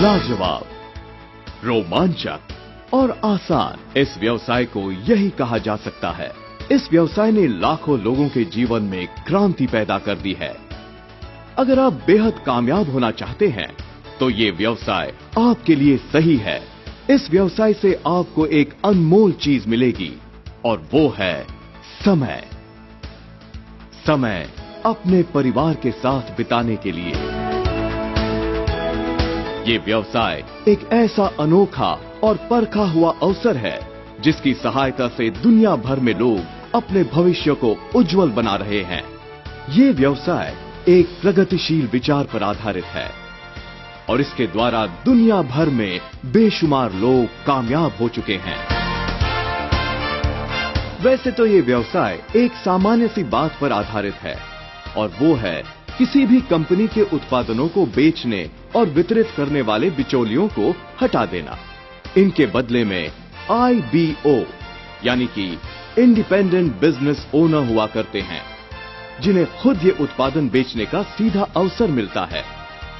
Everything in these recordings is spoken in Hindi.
लाजवाब, रोमांचक और आसान, इस व्यवसाय को यही कहा जा सकता है। इस व्यवसाय ने लाखों लोगों के जीवन में क्रांति पैदा कर दी है। अगर आप बेहद कामयाब होना चाहते हैं तो ये व्यवसाय आपके लिए सही है। इस व्यवसाय से आपको एक अनमोल चीज मिलेगी और वो है समय। समय अपने परिवार के साथ बिताने के लिए। ये व्यवसाय एक ऐसा अनोखा और परखा हुआ अवसर है जिसकी सहायता से दुनिया भर में लोग अपने भविष्य को उज्जवल बना रहे हैं। ये व्यवसाय एक प्रगतिशील विचार पर आधारित है और इसके द्वारा दुनिया भर में बेशुमार लोग कामयाब हो चुके हैं। वैसे तो ये व्यवसाय एक सामान्य सी बात पर आधारित है और वो है किसी भी कंपनी के उत्पादनों को बेचने और वितरित करने वाले बिचौलियों को हटा देना। इनके बदले में IBO यानी कि इंडिपेंडेंट बिजनेस ओनर हुआ करते हैं, जिन्हें खुद ये उत्पादन बेचने का सीधा अवसर मिलता है।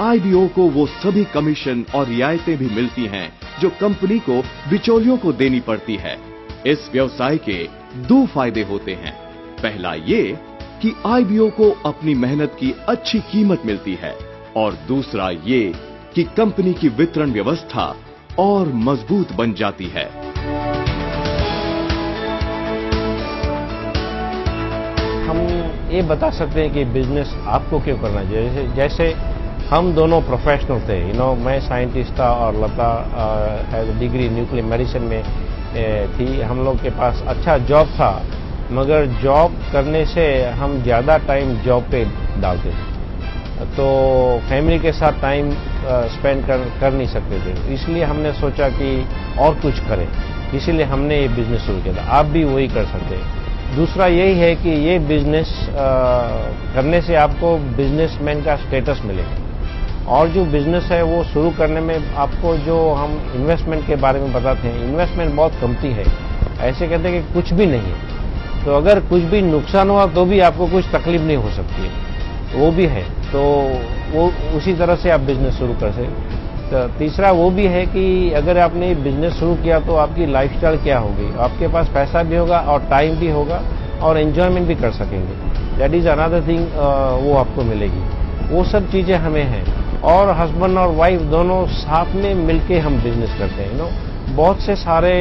IBO को वो सभी कमीशन और रियायतें भी मिलती हैं जो कंपनी को बिचौलियों को देनी पड़ती है। इस व्यवसाय के दो फायदे होते हैं। पहला ये कि IBO को अपनी मेहनत की अच्छी कीमत मिलती है और दूसरा ये कि कंपनी की वितरण व्यवस्था और मजबूत बन जाती है। हम ये बता सकते हैं कि बिजनेस आपको क्यों करना चाहिए। जैसे हम दोनों प्रोफेशनल थे, मैं साइंटिस्ट था और लता हैज डिग्री न्यूक्लियर मेडिसिन में थी। हम लोग के पास अच्छा जॉब था, मगर जॉब करने से हम ज़्यादा टाइम जॉब पे डालते थे तो फैमिली के साथ टाइम स्पेंड कर नहीं सकते थे। इसलिए हमने सोचा कि और कुछ करें, इसीलिए हमने ये बिजनेस शुरू किया था। आप भी वही कर सकते हैं। दूसरा यही है कि ये बिजनेस करने से आपको बिजनेसमैन का स्टेटस मिलेगा और जो बिजनेस है वो शुरू करने में आपको जो हम इन्वेस्टमेंट के बारे में बताते हैं, इन्वेस्टमेंट बहुत कमती है। ऐसे कहते हैं कि कुछ भी नहीं है, तो अगर कुछ भी नुकसान हुआ तो भी आपको कुछ तकलीफ नहीं हो सकती है, वो भी है। तो वो उसी तरह से आप बिजनेस शुरू कर सकते। तो तीसरा वो भी है कि अगर आपने बिजनेस शुरू किया तो आपकी लाइफस्टाइल क्या होगी, आपके पास पैसा भी होगा और टाइम भी होगा और एंजॉयमेंट भी कर सकेंगे। दैट इज अनदर थिंग, वो आपको मिलेगी। वो सब चीजें हमें हैं और हस्बैंड और वाइफ दोनों साथ में मिलके हम बिजनेस करते हैं। बहुत से सारे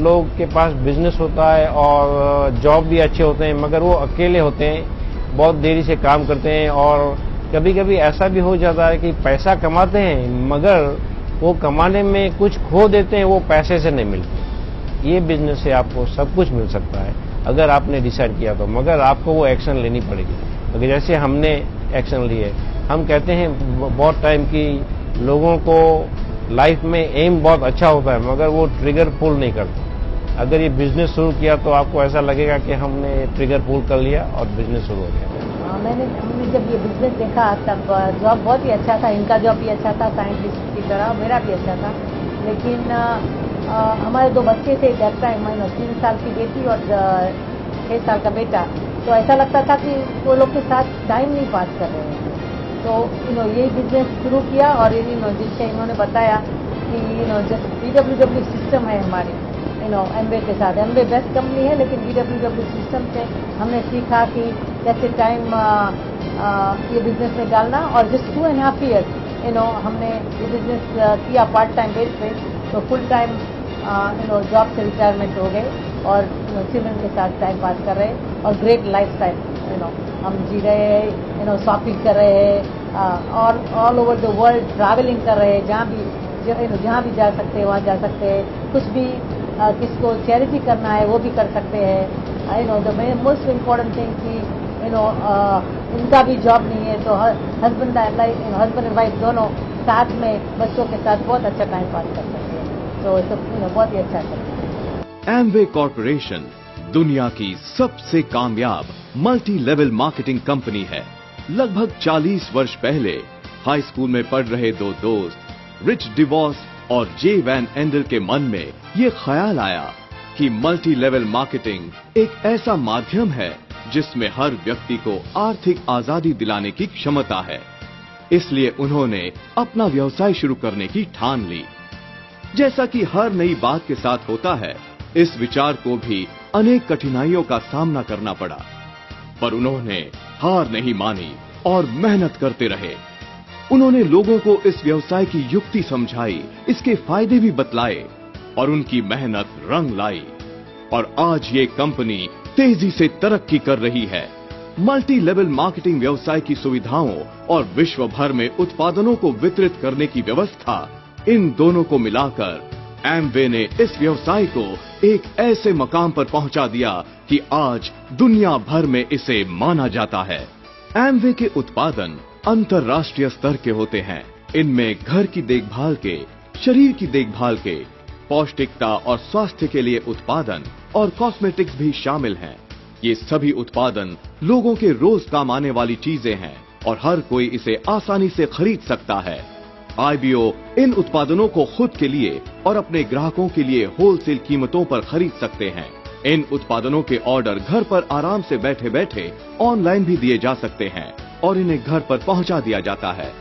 लोग के पास बिजनेस होता है और जॉब भी अच्छे होते हैं, मगर वो अकेले होते हैं, बहुत देरी से काम करते हैं और कभी कभी ऐसा भी हो जाता है कि पैसा कमाते हैं मगर वो कमाने में कुछ खो देते हैं, वो पैसे से नहीं मिलते। ये बिजनेस से आपको सब कुछ मिल सकता है अगर आपने डिसाइड किया तो, मगर आपको वो एक्शन लेनी पड़ेगी। अगर जैसे हमने एक्शन लिए, हम कहते हैं बहुत टाइम की लोगों को लाइफ में एम बहुत अच्छा होता है मगर वो ट्रिगर पुल नहीं करते। अगर ये बिजनेस शुरू किया तो आपको ऐसा लगेगा कि हमने ट्रिगर पुल कर लिया और बिजनेस शुरू हो गया। हमने जब ये बिजनेस देखा तब जॉब बहुत ही अच्छा था, इनका जॉब भी अच्छा था साइंटिस्ट की तरह, मेरा भी अच्छा था। लेकिन हमारे दो बच्चे थे दैट टाइम, 3 साल की बेटी और 6 साल का बेटा, तो ऐसा लगता था कि वो लोग के साथ टाइम नहीं पास कर रहे हैं। तो यही बिजनेस शुरू किया और जिससे इन्होंने बताया कि जैसे BWW सिस्टम है हमारी एमवे के साथ। एमवे बेस्ट कंपनी है लेकिन BWW सिस्टम से हमने सीखा कि कैसे टाइम ये बिजनेस में डालना और जस्ट 2.5 years हमने ये बिजनेस किया पार्ट टाइम बेस पे। तो फुल टाइम जॉब से रिटायरमेंट हो गए और चिल्ड्रन के साथ टाइम पास कर रहे और ग्रेट लाइफ स्टाइल हम जी रहे हैं, शॉपिंग कर रहे हैं और all over the world travelling कर रहे हैं। जहाँ भी जा सकते हैं वहाँ जा सकते हैं। कुछ भी किसको चैरिटी करना है वो भी कर सकते हैं। द मोस्ट इम्पोर्टेंट थिंग कि इनका भी जॉब नहीं है तो हस्बैंड एंड वाइफ दोनों साथ में बच्चों के साथ बहुत अच्छा टाइम पास कर सकते हैं। तो बहुत ही अच्छा है। एमवे कॉर्पोरेशन दुनिया की सबसे कामयाब मल्टी लेवल मार्केटिंग कंपनी है। लगभग 40 वर्ष पहले हाई स्कूल में पढ़ रहे दो दोस्त रिच डिवॉस और जे वैन एंडल के मन में ये ख्याल आया कि मल्टी लेवल मार्केटिंग एक ऐसा माध्यम है जिसमें हर व्यक्ति को आर्थिक आजादी दिलाने की क्षमता है। इसलिए उन्होंने अपना व्यवसाय शुरू करने की ठान ली। जैसा कि हर नई बात के साथ होता है, इस विचार को भी अनेक कठिनाइयों का सामना करना पड़ा, पर उन्होंने हार नहीं मानी और मेहनत करते रहे। उन्होंने लोगों को इस व्यवसाय की युक्ति समझाई, इसके फायदे भी बतलाए और उनकी मेहनत रंग लाई। और आज ये कंपनी तेजी से तरक्की कर रही है। मल्टी लेवल मार्केटिंग व्यवसाय की सुविधाओं और विश्व भर में उत्पादनों को वितरित करने की व्यवस्था, इन दोनों को मिलाकर एमवे ने इस व्यवसाय को एक ऐसे मकाम पर पहुंचा दिया कि आज दुनिया भर में इसे माना जाता है। एमवे के उत्पादन अंतर्राष्ट्रीय स्तर के होते हैं। इनमें घर की देखभाल के, शरीर की देखभाल के, पौष्टिकता और स्वास्थ्य के लिए उत्पादन और कॉस्मेटिक्स भी शामिल हैं। ये सभी उत्पादन लोगों के रोज काम आने वाली चीजें हैं और हर कोई इसे आसानी से खरीद सकता है। आईबीओ इन उत्पादनों को खुद के लिए और अपने ग्राहकों के लिए होलसेल कीमतों पर खरीद सकते हैं। इन उत्पादनों के ऑर्डर घर पर आराम से बैठे बैठे ऑनलाइन भी दिए जा सकते हैं और इन्हें घर पर पहुंचा दिया जाता है।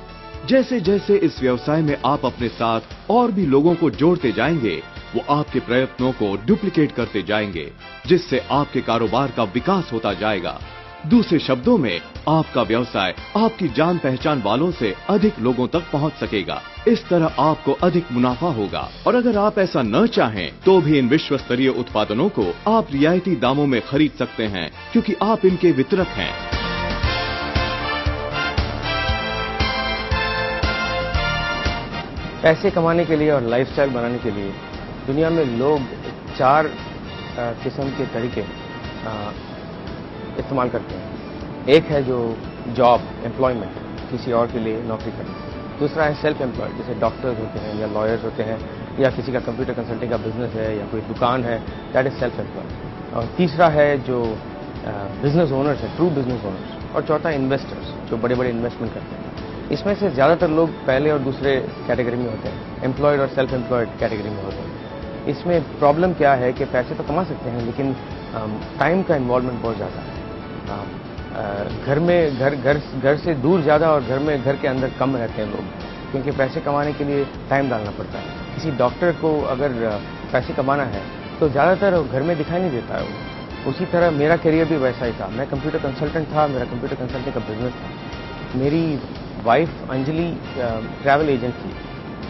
जैसे जैसे इस व्यवसाय में आप अपने साथ और भी लोगों को जोड़ते जाएंगे, वो आपके प्रयत्नों को डुप्लीकेट करते जाएंगे, जिससे आपके कारोबार का विकास होता जाएगा। दूसरे शब्दों में, आपका व्यवसाय आपकी जान पहचान वालों से अधिक लोगों तक पहुंच सकेगा। इस तरह आपको अधिक मुनाफा होगा। और अगर आप ऐसा न चाहें तो भी इन विश्व स्तरीय उत्पादनों को आप रियायती दामों में खरीद सकते हैं, क्योंकि आप इनके वितरक हैं। पैसे कमाने के लिए और लाइफस्टाइल बनाने के लिए दुनिया में लोग 4 किस्म के तरीके इस्तेमाल करते हैं। एक है जो जॉब, एम्प्लॉयमेंट, किसी और के लिए नौकरी करना। दूसरा है सेल्फ एम्प्लॉयड, जैसे डॉक्टर्स होते हैं या लॉयर्स होते हैं या किसी का कंप्यूटर कंसल्टिंग का बिजनेस है या कोई दुकान है, दैट इज सेल्फ एम्प्लॉयड। और तीसरा है जो बिजनेस ओनर्स है, ट्रू बिजनेस ओनर्स। और चौथा इन्वेस्टर्स, जो बड़े बड़े इन्वेस्टमेंट करते हैं। इसमें से ज्यादातर लोग पहले और दूसरे कैटेगरी में होते हैं, एम्प्लॉयड और सेल्फ एम्प्लॉयड कैटेगरी में होते हैं। इसमें प्रॉब्लम क्या है कि पैसे तो कमा सकते हैं, लेकिन टाइम का इन्वॉल्वमेंट बहुत ज़्यादा है। घर से दूर ज़्यादा और घर के अंदर कम रहते हैं लोग, क्योंकि पैसे कमाने के लिए टाइम डालना पड़ता है। किसी डॉक्टर को अगर पैसे कमाना है तो ज़्यादातर घर में दिखाई नहीं देता है वो। उसी तरह मेरा करियर भी वैसा ही था। मैं कंप्यूटर कंसल्टेंट था, मेरा कंप्यूटर कंसल्टिंग का बिजनेस था। मेरी वाइफ अंजलि ट्रैवल एजेंट थी।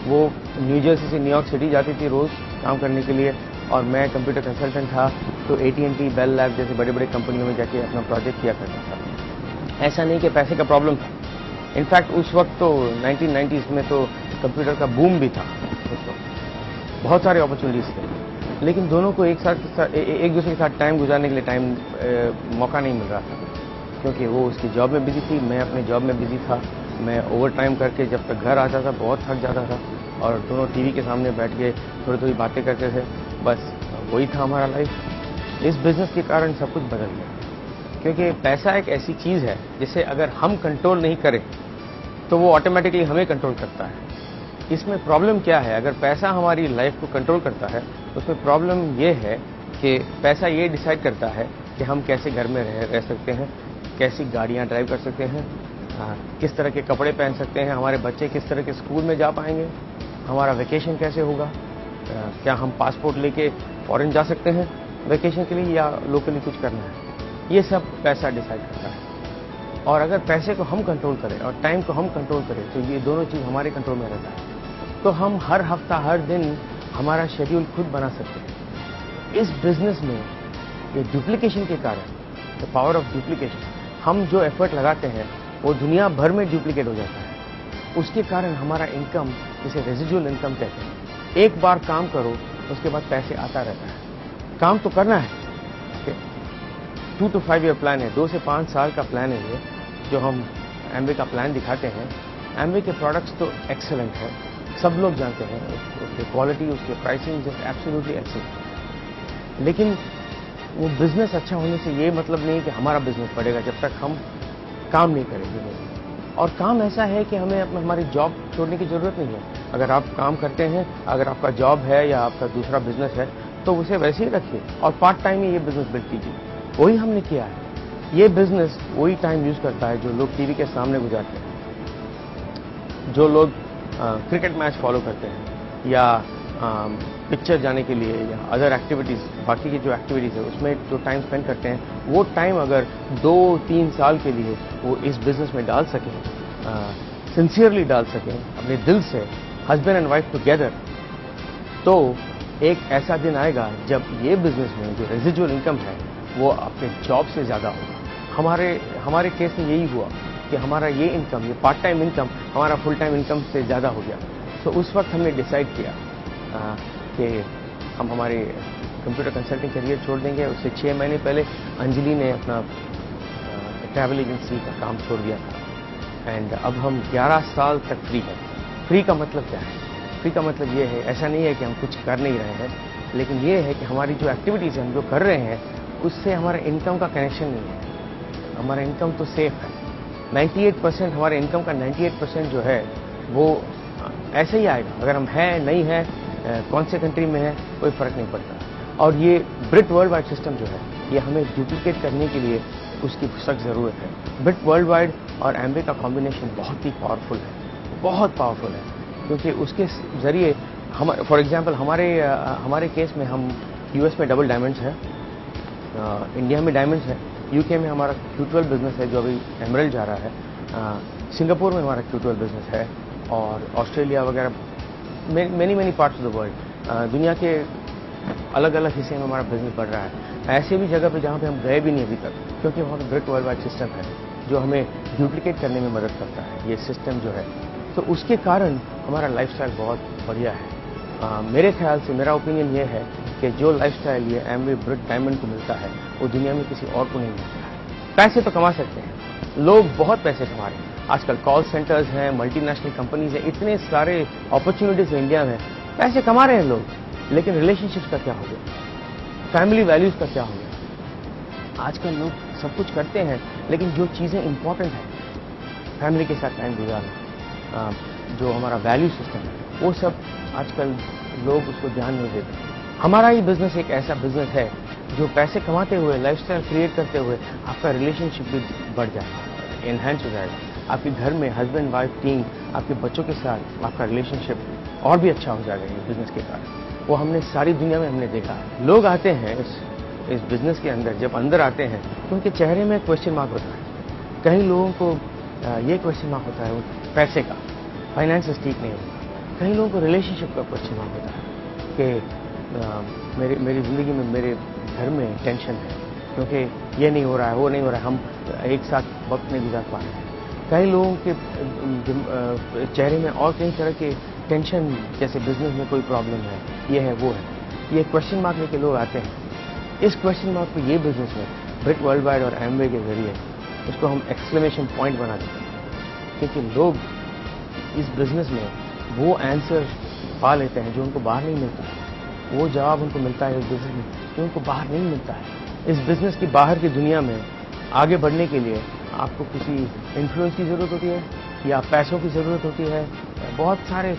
वो न्यू जर्सी से न्यूयॉर्क सिटी जाती थी रोज़ काम करने के लिए, और मैं कंप्यूटर कंसल्टेंट था तो AT&T, बेल लैब जैसे बड़े बड़े कंपनियों में जाके अपना प्रोजेक्ट किया करता था। ऐसा नहीं कि पैसे का प्रॉब्लम था। इनफैक्ट उस वक्त तो 1990s में तो कंप्यूटर का बूम भी था। उस वक्त बहुत सारे अपॉर्चुनिटीज़ थे, लेकिन दोनों को एक दूसरे के साथ टाइम गुजारने के लिए मौका नहीं मिल रहा था, क्योंकि वो उसकी जॉब में बिजी थी, मैं अपने जॉब में बिजी था। मैं ओवर टाइम करके जब तक घर आता था बहुत थक जाता था, और दोनों टीवी के सामने बैठ के थोड़ी थोड़ी बातें करते थे। बस वही था हमारा लाइफ। इस बिजनेस के कारण सब कुछ बदल गया, क्योंकि पैसा एक ऐसी चीज़ है जिसे अगर हम कंट्रोल नहीं करें तो वो ऑटोमेटिकली हमें कंट्रोल करता है। इसमें प्रॉब्लम क्या है? अगर पैसा हमारी लाइफ को कंट्रोल करता है तो उसमें प्रॉब्लम ये है कि पैसा ये डिसाइड करता है कि हम कैसे घर में रह सकते हैं, कैसी गाड़ियाँ ड्राइव कर सकते हैं, किस तरह के कपड़े पहन सकते हैं, हमारे बच्चे किस तरह के स्कूल में जा पाएंगे, हमारा वेकेशन कैसे होगा, क्या हम पासपोर्ट लेके फॉरेन जा सकते हैं वेकेशन के लिए, या लोकली कुछ करना है। ये सब पैसा डिसाइड करता है। और अगर पैसे को हम कंट्रोल करें और टाइम को हम कंट्रोल करें तो ये दोनों चीज़ हमारे कंट्रोल में रहता है। तो हम हर हफ्ता, हर दिन हमारा शेड्यूल खुद बना सकते हैं। इस बिजनेस में ये डुप्लीकेशन के कारण, द पावर ऑफ डुप्लीकेशन, हम जो एफर्ट लगाते हैं वो दुनिया भर में डुप्लीकेट हो जाता है। उसके कारण हमारा इनकम, जिसे रेजिडुअल इनकम कहते हैं, एक बार काम करो उसके बाद पैसे आता रहता है। काम तो करना है। 2 to 5 ईयर प्लान है, 2 से 5 साल का प्लान है ये, जो हम एमवे का प्लान दिखाते हैं। एमवे के प्रोडक्ट्स तो एक्सेलेंट है, सब लोग जानते हैं उसकी क्वालिटी, उसके प्राइसिंग जस्ट एब्सोल्युटली एक्सेलेंट। लेकिन वो बिजनेस अच्छा होने से ये मतलब नहीं कि हमारा बिजनेस बढ़ेगा जब तक हम काम नहीं करेंगे। और काम ऐसा है कि हमें हमारी जॉब छोड़ने की जरूरत नहीं है। अगर आप काम करते हैं, अगर आपका जॉब है या आपका दूसरा बिजनेस है, तो उसे वैसे ही रखिए और पार्ट टाइम में ये बिजनेस बिल्ड कीजिए। वही हमने किया है। ये बिजनेस वही टाइम यूज करता है जो लोग टीवी के सामने गुजारते हैं। जो लोग क्रिकेट मैच फॉलो करते हैं या पिक्चर जाने के लिए या अदर एक्टिविटीज़, बाकी की जो एक्टिविटीज़ है उसमें जो टाइम स्पेंड करते हैं, वो टाइम अगर 2-3 साल के लिए वो इस बिजनेस में डाल सकें, सिंसियरली डाल सकें अपने दिल से, हस्बैंड एंड वाइफ टुगेदर, तो एक ऐसा दिन आएगा जब ये बिजनेस में जो रेजिजुअल इनकम है वो आपके जॉब से ज़्यादा होगा। हमारे केस में यही हुआ कि हमारा ये इनकम, ये पार्ट टाइम इनकम हमारा फुल टाइम इनकम से ज़्यादा हो गया। तो उस वक्त हमने डिसाइड किया कि हम हमारे कंप्यूटर कंसल्टिंग करियर छोड़ देंगे। उससे 6 महीने पहले अंजलि ने अपना ट्रैवल एजेंसी का काम छोड़ दिया था एंड अब हम 11 साल तक फ्री हैं। फ्री का मतलब क्या है? फ्री का मतलब ये है, ऐसा नहीं है कि हम कुछ कर नहीं रहे हैं, लेकिन ये है कि हमारी जो एक्टिविटीज़ हम जो कर रहे हैं उससे हमारे इनकम का कनेक्शन नहीं है। हमारा इनकम तो सेफ है। 98% हमारे इनकम का 98% जो है वो ऐसे ही आएगा। अगर हम हैं नहीं है, कौन से कंट्री में है, कोई फ़र्क नहीं पड़ता। और ये ब्रिट वर्ल्ड वाइड सिस्टम जो है ये हमें डुप्लीकेट करने के लिए उसकी सख्त ज़रूरत है। ब्रिट वर्ल्ड वाइड और एम्बे का कॉम्बिनेशन बहुत ही पावरफुल है, बहुत पावरफुल है, क्योंकि उसके ज़रिए हम, फॉर एग्जांपल हमारे केस में हम यूएस में डबल डायमंड्स है, इंडिया में डायमंड्स है, यूके में हमारा Q12 बिजनेस है जो अभी एमरल्ड जा रहा है, सिंगापुर में हमारा Q12 बिजनेस है और ऑस्ट्रेलिया वगैरह many parts of the world, दुनिया के अलग अलग हिस्से में हमारा बिजनेस बढ़ रहा है। ऐसे भी जगह पे जहाँ पे हम गए भी नहीं अभी तक, क्योंकि वहाँ पर ब्रिट वर्ल्ड वाइड सिस्टम है जो हमें डुप्लीकेट करने में मदद करता है, ये सिस्टम जो है। तो उसके कारण हमारा लाइफस्टाइल बहुत बढ़िया है। मेरे ख्याल से, मेरा ओपिनियन ये है कि जो लाइफस्टाइल ये एम्बे ब्रिट डायमंड को मिलता है वो दुनिया में किसी और को नहीं मिलता है। पैसे तो कमा सकते हैं लोग, बहुत पैसे कमा रहे हैं आजकल। कॉल सेंटर्स हैं, मल्टीनेशनल कंपनीज हैं, इतने सारे अपॉर्चुनिटीज हैं इंडिया में, पैसे कमा रहे हैं लोग। लेकिन रिलेशनशिप्स का क्या हो गया? फैमिली वैल्यूज का क्या हो गया? आजकल लोग सब कुछ करते हैं लेकिन जो चीज़ें इंपॉर्टेंट हैं, फैमिली के साथ टाइम गुजारना, जो हमारा वैल्यू सिस्टम है, वो सब आजकल लोग उसको ध्यान नहीं देते। हमारा ही बिजनेस एक ऐसा बिजनेस है जो पैसे कमाते हुए, लाइफस्टाइल क्रिएट करते हुए आपका रिलेशनशिप भी बढ़ जाएगा, एनहांस हो जाएगा। आपके घर में हस्बैंड वाइफ टीम, आपके बच्चों के साथ आपका रिलेशनशिप और भी अच्छा हो जाएगा ये बिजनेस के कारण। वो हमने सारी दुनिया में हमने देखा है। लोग आते हैं इस बिजनेस के अंदर, जब अंदर आते हैं तो उनके चेहरे में क्वेश्चन मार्क होता है। कई लोगों को ये क्वेश्चन मार्क होता है पैसे का, फाइनेंसेस ठीक नहीं होगा। कई लोगों को रिलेशनशिप का क्वेश्चन मार्क होता है कि मेरी ज़िंदगी में, मेरे घर में टेंशन है क्योंकि ये नहीं हो रहा है, वो नहीं हो रहा है, हम एक साथ वक्त नहीं गुजार पा रहे हैं। कई लोगों के चेहरे में और कई तरह के टेंशन, जैसे बिजनेस में कोई प्रॉब्लम है, ये है, वो है। ये क्वेश्चन मार्क लेके लोग आते हैं। इस क्वेश्चन मार्क को ये बिजनेस में ब्रिट वर्ल्ड वाइड और एम्बे के जरिए उसको हम एक्सक्लेमेशन पॉइंट बना देते हैं, क्योंकि लोग इस बिजनेस में वो आंसर पा लेते हैं जो उनको बाहर नहीं मिलता है। वो जवाब उनको मिलता है इस बिजनेस में जो उनको बाहर नहीं मिलता है। इस बिजनेस की बाहर की दुनिया में आगे बढ़ने के लिए आपको किसी इन्फ्लुएंस की ज़रूरत होती है या पैसों की ज़रूरत होती है, बहुत सारे